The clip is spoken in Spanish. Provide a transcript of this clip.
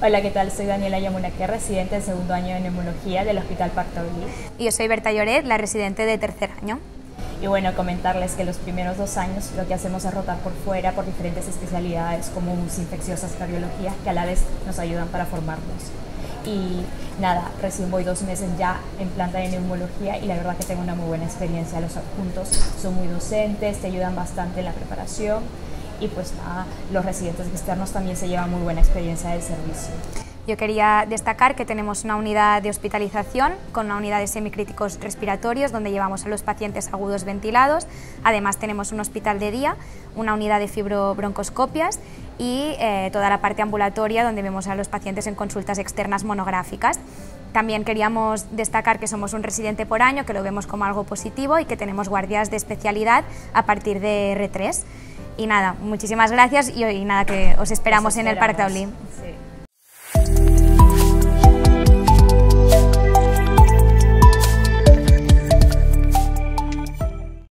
Hola, ¿qué tal? Soy Daniela Yamunaque, residente del segundo año de neumología del Hospital Parc Taulí. Y yo soy Berta Lloret, la residente de tercer año. Y bueno, comentarles que los primeros 2 años lo que hacemos es rotar por fuera por diferentes especialidades como UCI, infecciosas, cardiología, que a la vez nos ayudan para formarnos. Y nada, recién voy 2 meses ya en planta de neumología y la verdad que tengo una muy buena experiencia. Los adjuntos son muy docentes, te ayudan bastante en la preparación y pues nada, los residentes externos también se llevan muy buena experiencia de servicio. Yo quería destacar que tenemos una unidad de hospitalización con una unidad de semicríticos respiratorios donde llevamos a los pacientes agudos ventilados. Además tenemos un hospital de día, una unidad de fibrobroncoscopias y toda la parte ambulatoria donde vemos a los pacientes en consultas externas monográficas. También queríamos destacar que somos un residente por año, que lo vemos como algo positivo y que tenemos guardias de especialidad a partir de R3. Y nada, muchísimas gracias y nada, que os esperamos en el Parc Taulí. Sí.